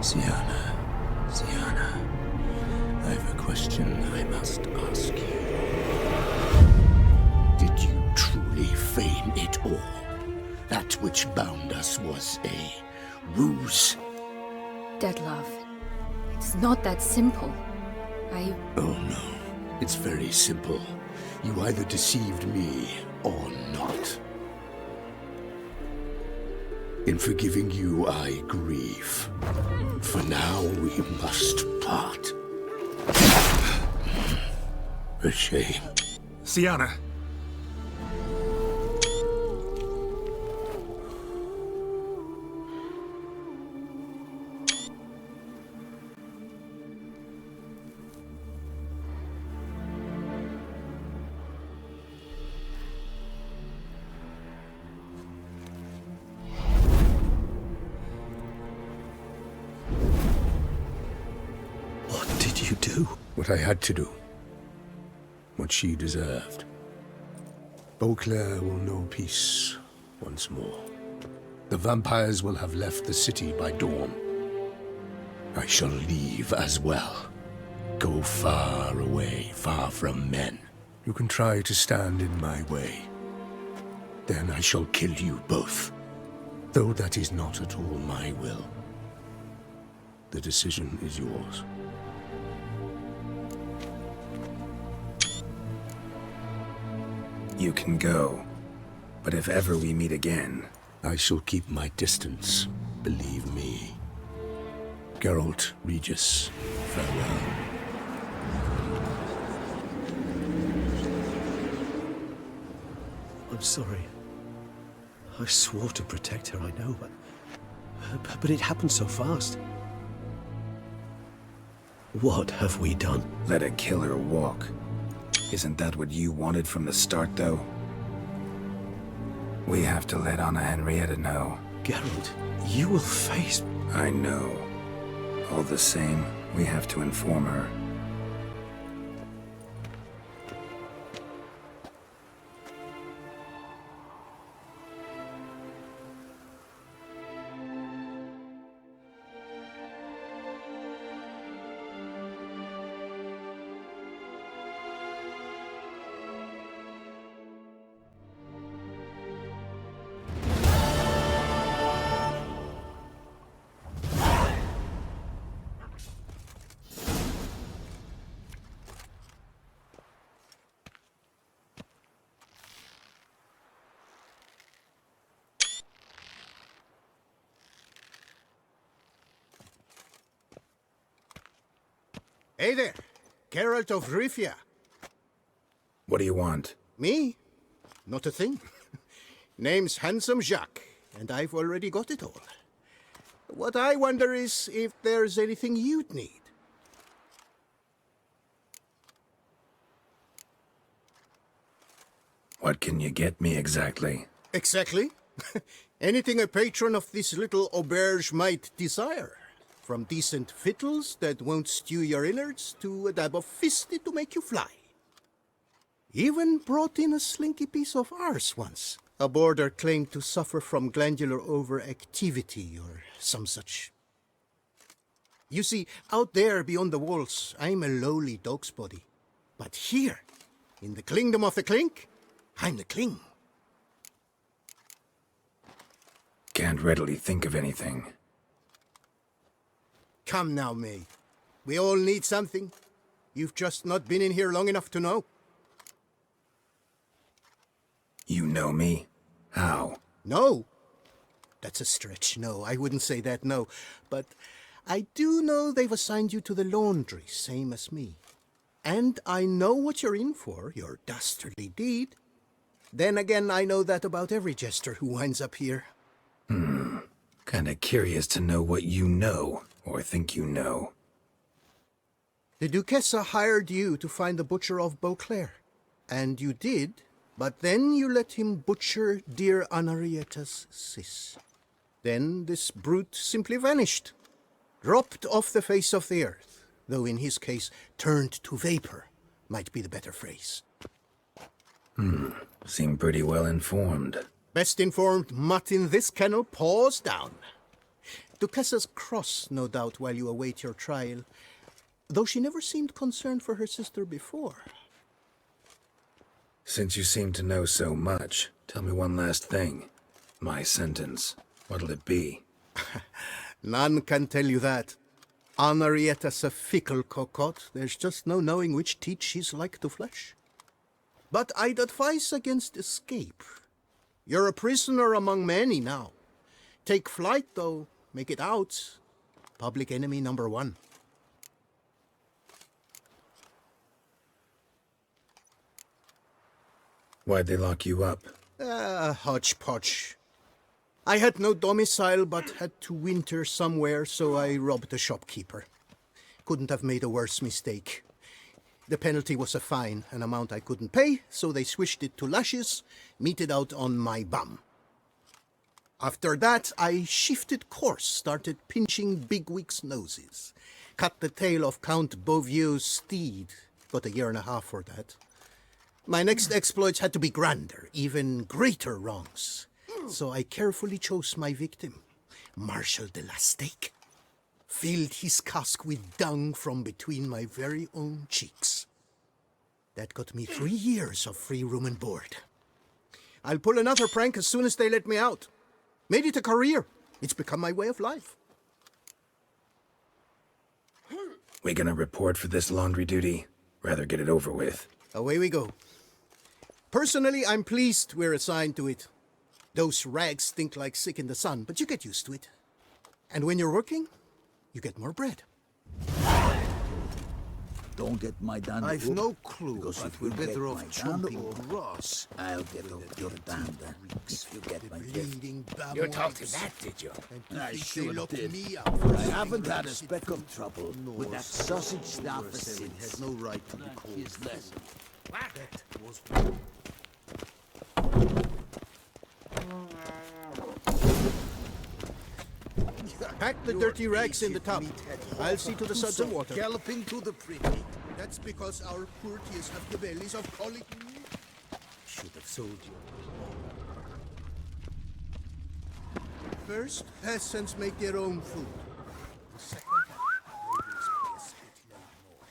Sienna, Sienna, I have a question I must ask you. Did you truly feign it all? That which bound us was a ruse? Dead love. It's not that simple. Oh no, it's very simple. You either deceived me or not. In forgiving you, I grieve. For now, we must part. A shame. Sienna. You do what I had to do, what she deserved. Beauclair will know peace once more. The vampires will have left the city by dawn. I shall leave as well. Go far away, far from men. You can try to stand in my way. Then I shall kill you both, though that is not at all my will. The decision is yours. You can go, but if ever we meet again... I shall keep my distance, believe me. Geralt, Regis, farewell. I'm sorry. I swore to protect her, I know, but it happened so fast. What have we done? Let a killer walk. Isn't that what you wanted from the start, though? We have to let Anna Henrietta know. Geralt, you will face... I know. All the same, we have to inform her. Hey there, Geralt of Rivia. What do you want? Me? Not a thing. Name's Handsome Jacques, and I've already got it all. What I wonder is if there's anything you'd need. What can you get me exactly? Exactly. Anything a patron of this little auberge might desire. From decent victuals that won't stew your innards to a dab of fisty to make you fly. Even brought in a slinky piece of arse once. A boarder claimed to suffer from glandular overactivity or some such. You see, out there beyond the walls, I'm a lowly dog's body. But here, in the kingdom of the clink, I'm the king. Can't readily think of anything. Come now, May. We all need something. You've just not been in here long enough to know. You know me? How? No. That's a stretch. No, I wouldn't say that, no. But I do know they've assigned you to the laundry, same as me. And I know what you're in for, your dastardly deed. Then again, I know that about every jester who winds up here. Kinda curious to know what you know, or think you know. The Duchessa hired you to find the butcher of Beauclair. And you did, but then you let him butcher dear Anarietta's sis. Then this brute simply vanished. Dropped off the face of the earth, though in his case, turned to vapor, might be the better phrase. Seem pretty well informed. Best informed mutt in this kennel paws down. Duchessa's cross, no doubt, while you await your trial, though she never seemed concerned for her sister before. Since you seem to know so much, tell me one last thing. My sentence, what'll it be? None can tell you that. Henrietta's a fickle cocotte. There's just no knowing which teeth she's like to flesh. But I'd advise against escape. You're a prisoner among many now. Take flight, though. Make it out. Public enemy number one. Why'd they lock you up? Hodgepodge. I had no domicile, but had to winter somewhere, so I robbed a shopkeeper. Couldn't have made a worse mistake. The penalty was a fine, an amount I couldn't pay, so they switched it to lashes, meted out on my bum. After that, I shifted course, started pinching bigwigs' noses. Cut the tail of Count Beauvieux's steed. Got a year and a half for that. My next exploits had to be grander, even greater wrongs. So I carefully chose my victim, Marshal de la Stake. Filled his cask with dung from between my very own cheeks. That got me 3 years of free room and board. I'll pull another prank as soon as they let me out. Made it a career. It's become my way of life. We gonna report for this laundry duty? Rather get it over with. Away we go. Personally, I'm pleased we're assigned to it. Those rags stink like sick in the sun, but you get used to it. And when you're working, you get more bread. Don't get my dander. I've no clue, because but if we're you better get off my chomping dander, grass. I'll get off your dander if you get my gift. You talked to that, did you? I sure did. Me I haven't had a speck of trouble with that sausage staffer He since. had no right to be called. His lesson. Pack the dirty rags in the tub. I'll see to the suds and water. Galloping to the pretty. That's because our courtiers have the bellies of colic. Should have sold you. First, peasants make their own food. The second, ladies pay a spit load more.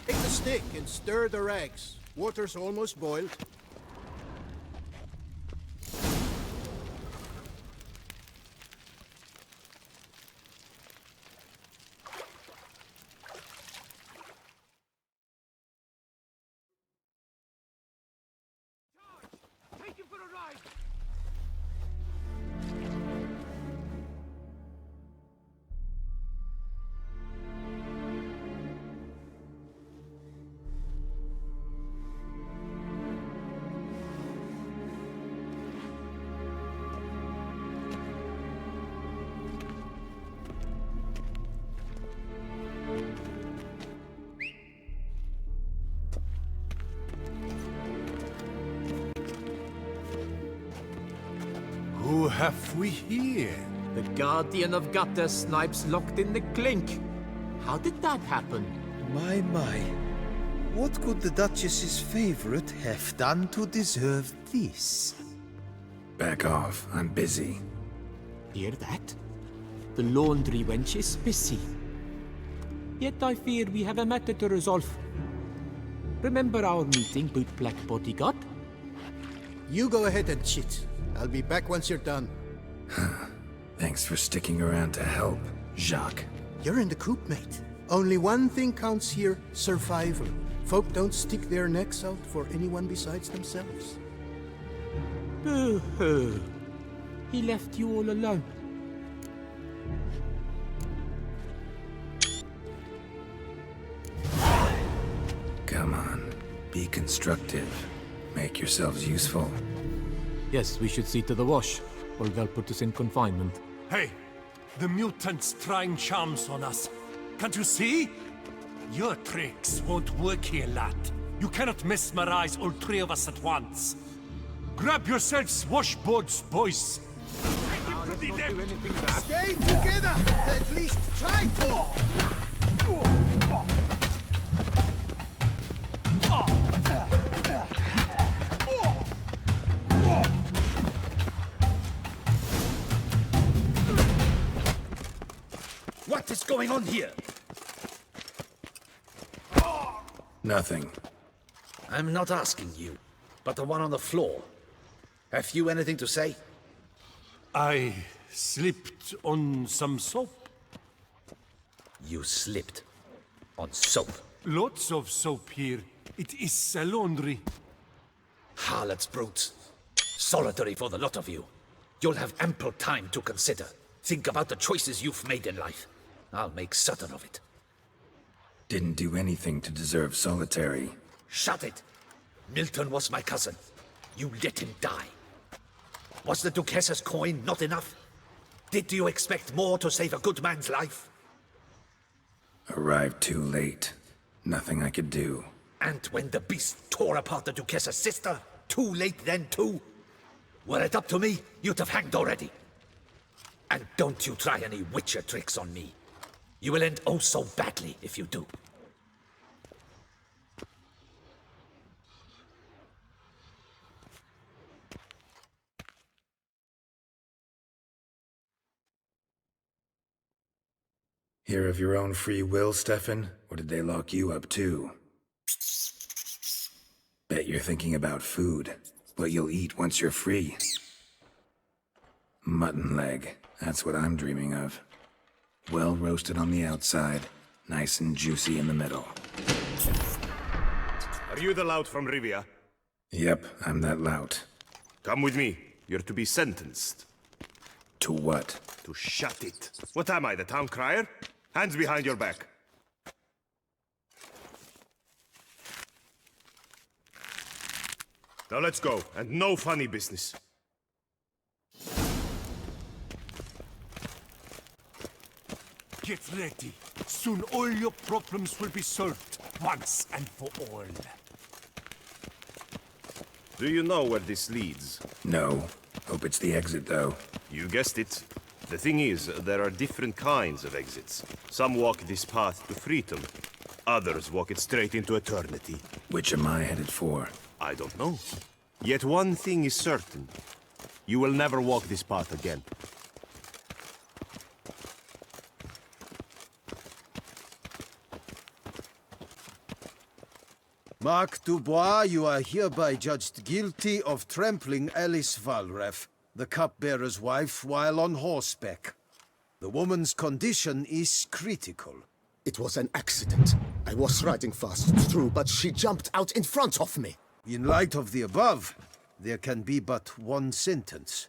Take the stick and stir the rags. Water's almost boiled. Who have we here? The Guardian of Gutter Snipes locked in the clink. How did that happen? My. What could the Duchess's favorite have done to deserve this? Back off, I'm busy. Hear that? The laundry wench is busy. Yet I fear we have a matter to resolve. Remember our meeting, bootblack bodyguard? You go ahead and chit. I'll be back once you're done. Thanks for sticking around to help, Jacques. You're in the coop, mate. Only one thing counts here, survival. Folk don't stick their necks out for anyone besides themselves. Boo-hoo. He left you all alone. Come on. Be constructive. Make yourselves useful. Yes, we should see to the wash, or they'll put us in confinement. Hey, the mutant's trying charms on us. Can't you see? Your tricks won't work here, lad. You cannot mesmerize all three of us at once. Grab yourselves washboards, boys. Stay together! At least try to! What is going on here? Nothing. I'm not asking you, but the one on the floor. Have you anything to say? I slipped on some soap. You slipped on soap. Lots of soap here. It is a laundry. Harlots, brutes. Solitary for the lot of you. You'll have ample time to consider. Think about the choices you've made in life. I'll make certain of it. Didn't do anything to deserve solitary. Shut it! Milton was my cousin. You let him die. Was the Duchess's coin not enough? Did you expect more to save a good man's life? Arrived too late. Nothing I could do. And when the beast tore apart the Duchess's sister, too late then too? Were it up to me, you'd have hanged already. And don't you try any Witcher tricks on me. You will end oh so badly if you do. Here of your own free will, Stefan? Or did they lock you up too? Bet you're thinking about food. What you'll eat once you're free. Mutton leg. That's what I'm dreaming of. Well roasted on the outside, nice and juicy in the middle. Are you the lout from Rivia? Yep, I'm that lout. Come with me. You're to be sentenced. To what? To shut it. What am I, the town crier? Hands behind your back. Now let's go, and no funny business. Get ready. Soon all your problems will be solved, once and for all. Do you know where this leads? No. Hope it's the exit, though. You guessed it. The thing is, there are different kinds of exits. Some walk this path to freedom. Others walk it straight into eternity. Which am I headed for? I don't know. Yet one thing is certain. You will never walk this path again. Mark Dubois, you are hereby judged guilty of trampling Alice Valref, the cupbearer's wife, while on horseback. The woman's condition is critical. It was an accident. I was riding fast, it's true, but she jumped out in front of me. In light of the above, there can be but one sentence.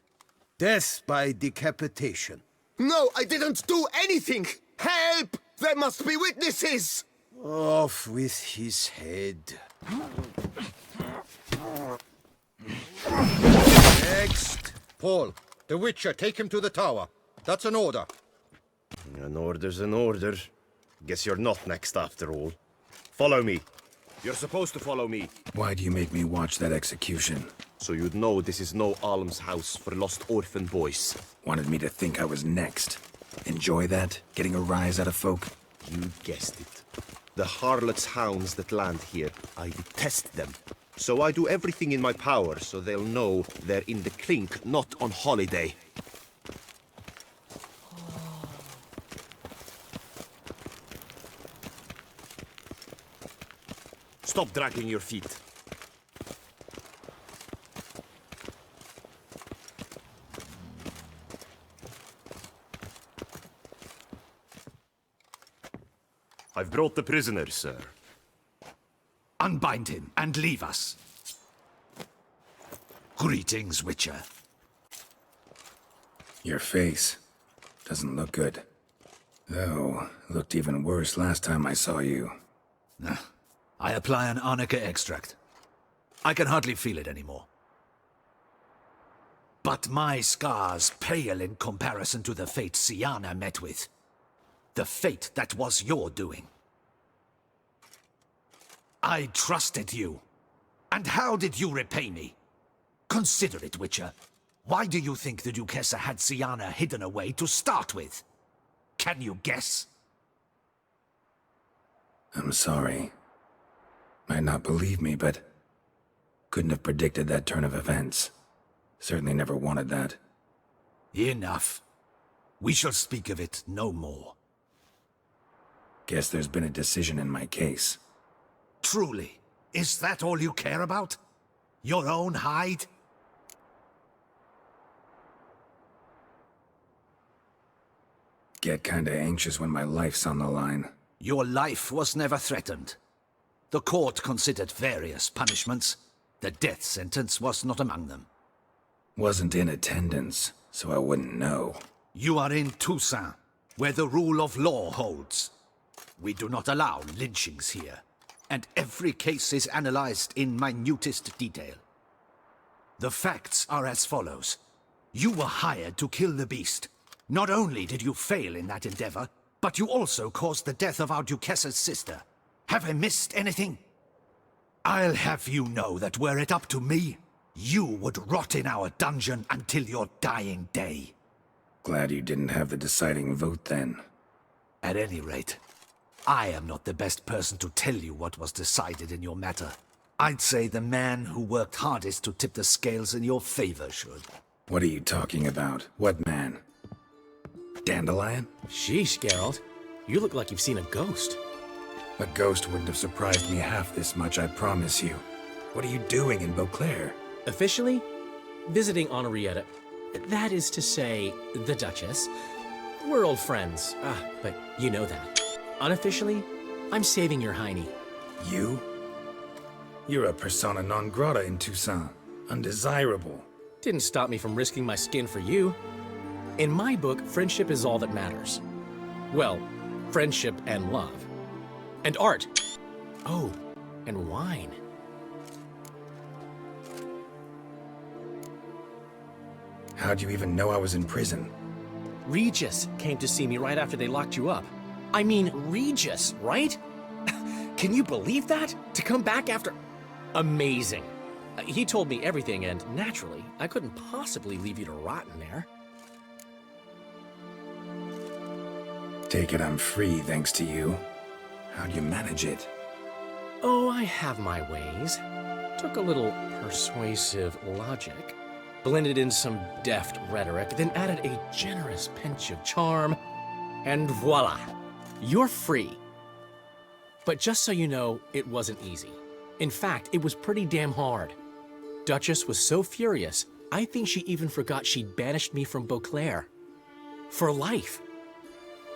Death by decapitation. No, I didn't do anything! Help! There must be witnesses! Off with his head. Next. Paul, the Witcher, take him to the tower. That's an order. An order's an order. Guess you're not next after all. Follow me. You're supposed to follow me. Why do you make me watch that execution? So you'd know this is no almshouse for lost orphan boys. Wanted me to think I was next. Enjoy that? Getting a rise out of folk? You guessed it. The harlots' hounds that land here, I detest them. So I do everything in my power so they'll know they're in the clink, not on holiday. Stop dragging your feet. I've brought the prisoner, sir. Unbind him and leave us. Greetings, Witcher. Your face doesn't look good. Though, looked even worse last time I saw you. I apply an arnica extract. I can hardly feel it anymore. But my scars pale in comparison to the fate Siana met with. The fate that was your doing. I trusted you. And how did you repay me? Consider it, Witcher. Why do you think the Duchessa had Siana hidden away to start with? Can you guess? I'm sorry. Might not believe me, but couldn't have predicted that turn of events. Certainly never wanted that. Enough. We shall speak of it no more. Guess there's been a decision in my case. Truly, is that all you care about? Your own hide? Get kinda anxious when my life's on the line. Your life was never threatened. The court considered various punishments. The death sentence was not among them. Wasn't in attendance, so I wouldn't know. You are in Toussaint, where the rule of law holds. We do not allow lynchings here, and every case is analyzed in minutest detail. The facts are as follows. You were hired to kill the beast. Not only did you fail in that endeavor, but you also caused the death of our Duchessa's sister. Have I missed anything? I'll have you know that were it up to me, you would rot in our dungeon until your dying day. Glad you didn't have the deciding vote then. At any rate, I am not the best person to tell you what was decided in your matter. I'd say the man who worked hardest to tip the scales in your favor should. What are you talking about? What man? Dandelion? Sheesh, Geralt. You look like you've seen a ghost. A ghost wouldn't have surprised me half this much, I promise you. What are you doing in Beauclair? Officially, visiting Henrietta. That is to say, the Duchess. We're old friends, but you know that. Unofficially, I'm saving your hiney. You? You're a persona non grata in Toussaint. Undesirable. Didn't stop me from risking my skin for you. In my book, friendship is all that matters. Well, friendship and love. And art. Oh, and wine. How'd you even know I was in prison? Regis came to see me right after they locked you up. I mean, Regis, right? Can you believe that? To come back after... Amazing. He told me everything, and naturally, I couldn't possibly leave you to rot in there. Take it I'm free thanks to you. How'd you manage it? Oh, I have my ways. Took a little persuasive logic, blended in some deft rhetoric, then added a generous pinch of charm, and voila! You're free. But just so you know, it wasn't easy. In fact, it was pretty damn hard. Duchess was so furious, I think she even forgot she'd banished me from Beauclair. For life.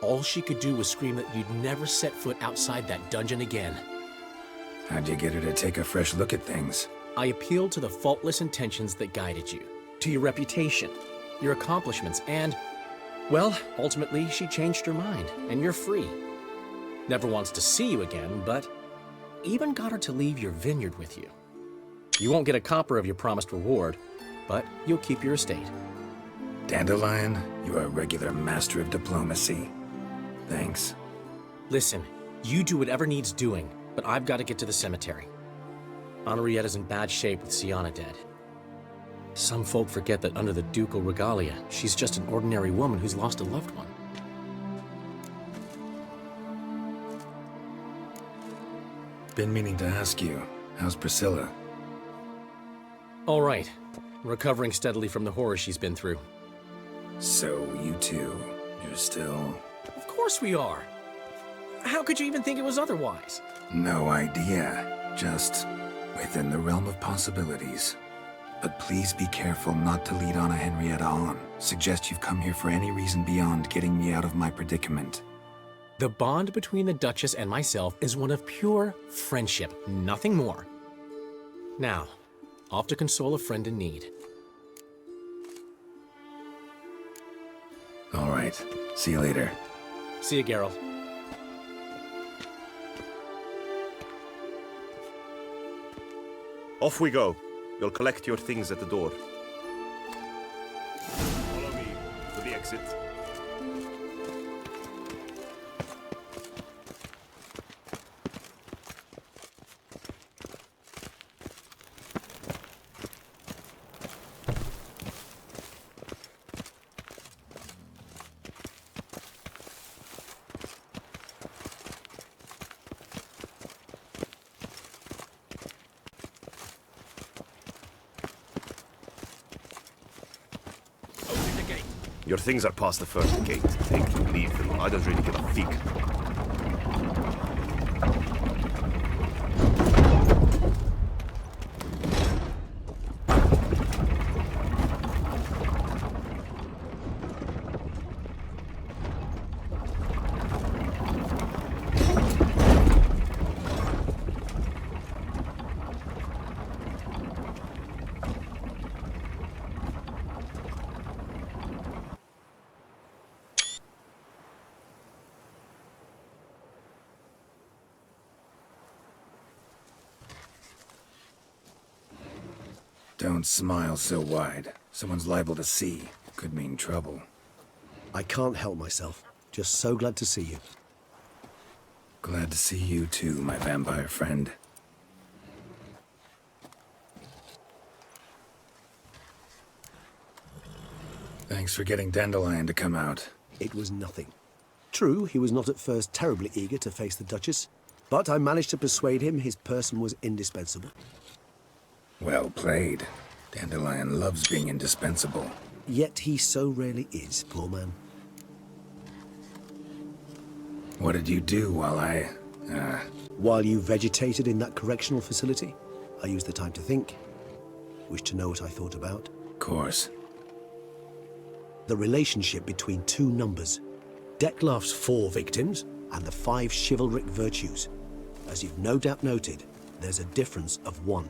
All she could do was scream that you'd never set foot outside that dungeon again. How'd you get her to take a fresh look at things? I appealed to the faultless intentions that guided you, to your reputation, your accomplishments, and, well, ultimately she changed her mind, and you're free. Never wants to see you again, but even got her to leave your vineyard with you. You won't get a copper of your promised reward, but you'll keep your estate. Dandelion, you're a regular master of diplomacy. Thanks. Listen, you do whatever needs doing, but I've got to get to the cemetery. Henrietta's in bad shape with Siana dead. Some folk forget that under the ducal regalia, she's just an ordinary woman who's lost a loved one. Been meaning to ask you, how's Priscilla? All right. Recovering steadily from the horror she's been through. So, you two, you're still... Of course we are. How could you even think it was otherwise? No idea. Just within the realm of possibilities. But please be careful not to lead Anna Henrietta on. Suggest you've come here for any reason beyond getting me out of my predicament. The bond between the Duchess and myself is one of pure friendship, nothing more. Now, off to console a friend in need. All right. See you later. See you, Geralt. Off we go. You'll collect your things at the door. Follow me to the exit. Your things are past the first gate. Take them, leave them. I don't really give a fig. Don't smile so wide. Someone's liable to see. Could mean trouble. I can't help myself. Just so glad to see you. Glad to see you too, my vampire friend. Thanks for getting Dandelion to come out. It was nothing. True, he was not at first terribly eager to face the Duchess, but I managed to persuade him his person was indispensable. Well played. Dandelion loves being indispensable. Yet he so rarely is, poor man. What did you do while While you vegetated in that correctional facility, I used the time to think. Wish to know what I thought about? Of course. The relationship between two numbers. Dettlaff's 4 victims and the 5 chivalric virtues. As you've no doubt noted, there's a difference of 1.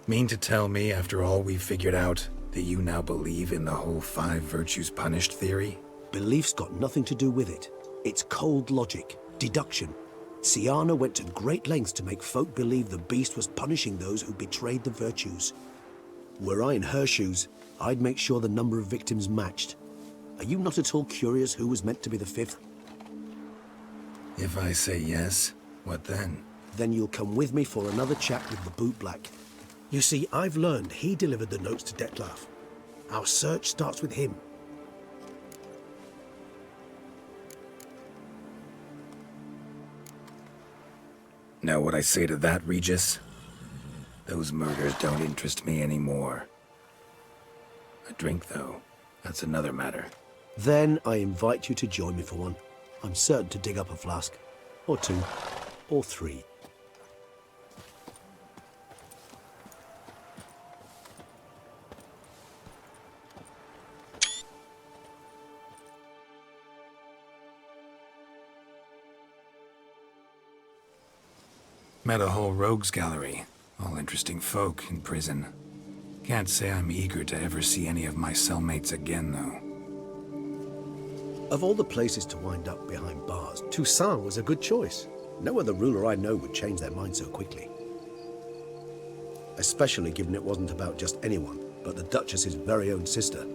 Mean to tell me, after all we've figured out, that you now believe in the whole 5 virtues punished theory? Belief's got nothing to do with it. It's cold logic, deduction. Syanna went to great lengths to make folk believe the beast was punishing those who betrayed the virtues. Were I in her shoes, I'd make sure the number of victims matched. Are you not at all curious who was meant to be the 5th? If I say yes, what then? Then you'll come with me for another chat with the bootblack. You see, I've learned he delivered the notes to Dettlaff. Our search starts with him. Know what I say to that, Regis? Those murders don't interest me anymore. A drink, though, that's another matter. Then I invite you to join me for one. I'm certain to dig up a flask. Or 2. Or 3. Met a whole rogues gallery. All interesting folk in prison. Can't say I'm eager to ever see any of my cellmates again, though. Of all the places to wind up behind bars, Toussaint was a good choice. No other ruler I know would change their mind so quickly. Especially given it wasn't about just anyone, but the Duchess's very own sister.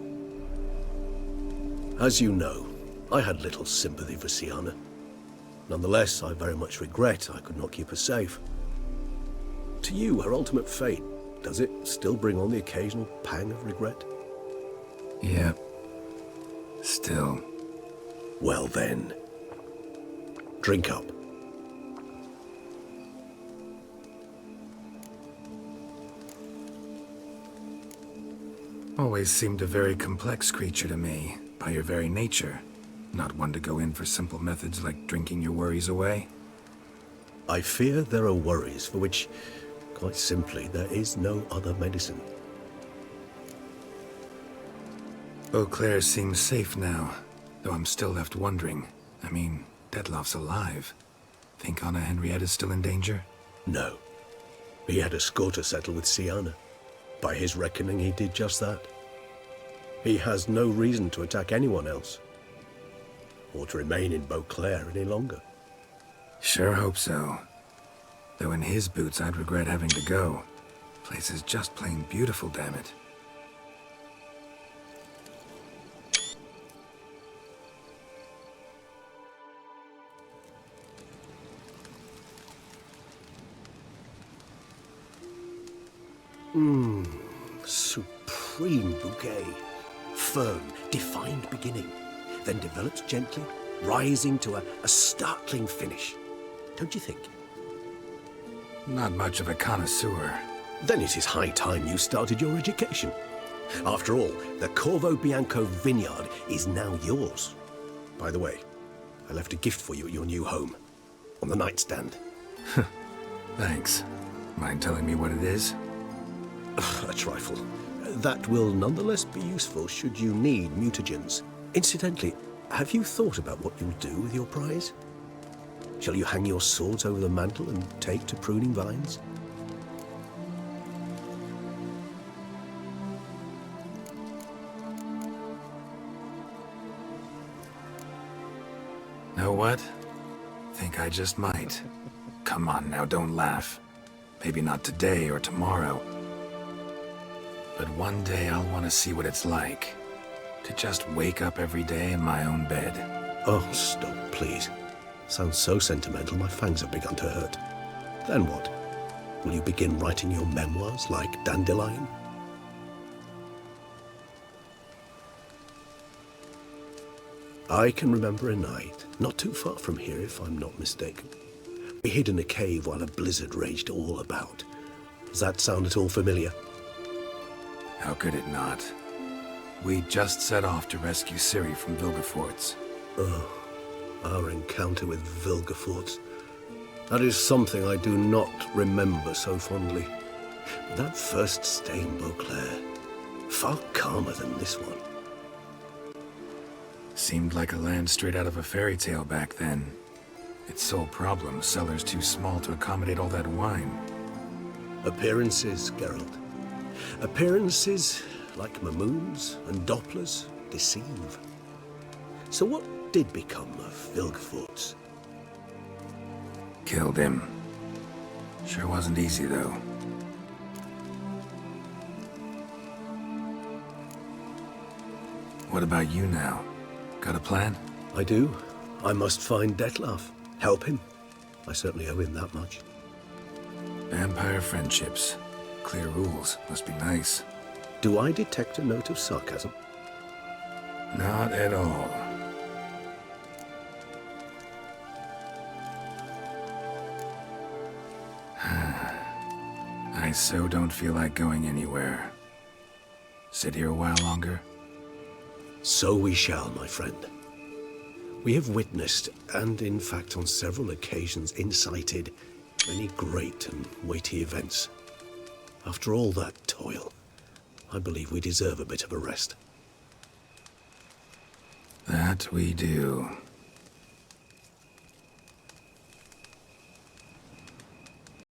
As you know, I had little sympathy for Syanna. Nonetheless, I very much regret I could not keep her safe. To you, her ultimate fate, does it still bring on the occasional pang of regret? Yep. Still. Well then, drink up. Always seemed a very complex creature to me, by your very nature. Not one to go in for simple methods like drinking your worries away. I fear there are worries for which, quite simply, there is no other medicine. Beauclair seems safe now, though I'm still left wondering. I mean, Dettlaff's alive. Think Anna Henrietta's still in danger? No. He had a score to settle with Syanna. By his reckoning, he did just that. He has no reason to attack anyone else, or to remain in Beauclair any longer. Sure hope so. Though in his boots, I'd regret having to go. Place is just plain beautiful, damn it. Supreme bouquet. Firm, defined beginning, then develops gently, rising to a startling finish. Don't you think? Not much of a connoisseur. Then it is high time you started your education. After all, the Corvo Bianco vineyard is now yours. By the way, I left a gift for you at your new home, on the nightstand. Thanks. Mind telling me what it is? A trifle. That will nonetheless be useful should you need mutagens. Incidentally, have you thought about what you'll do with your prize? Shall you hang your swords over the mantle and take to pruning vines? Know what? Think I just might. Come on now, don't laugh. Maybe not today or tomorrow. But one day I'll want to see what it's like. To just wake up every day in my own bed. Oh, stop, please. Sounds so sentimental, my fangs have begun to hurt. Then what? Will you begin writing your memoirs like Dandelion? I can remember a night, not too far from here if I'm not mistaken. We hid in a cave while a blizzard raged all about. Does that sound at all familiar? How could it not? We just set off to rescue Ciri from Vilgefortz. Oh, our encounter with Vilgefortz. That is something I do not remember so fondly. But that first stay in Beauclair, far calmer than this one. Seemed like a land straight out of a fairy tale back then. Its sole problem, cellars too small to accommodate all that wine. Appearances, Geralt. Appearances, like Mamoons and Dopplers, deceive. So what did become of Vilgefortz? Killed him. Sure wasn't easy, though. What about you now? Got a plan? I do. I must find Dettlaff. Help him. I certainly owe him that much. Vampire friendships. Clear rules. Must be nice. Do I detect a note of sarcasm? Not at all. I so don't feel like going anywhere. Sit here a while longer? So we shall, my friend. We have witnessed, and in fact on several occasions incited, many great and weighty events. After all that toil, I believe we deserve a bit of a rest. That we do.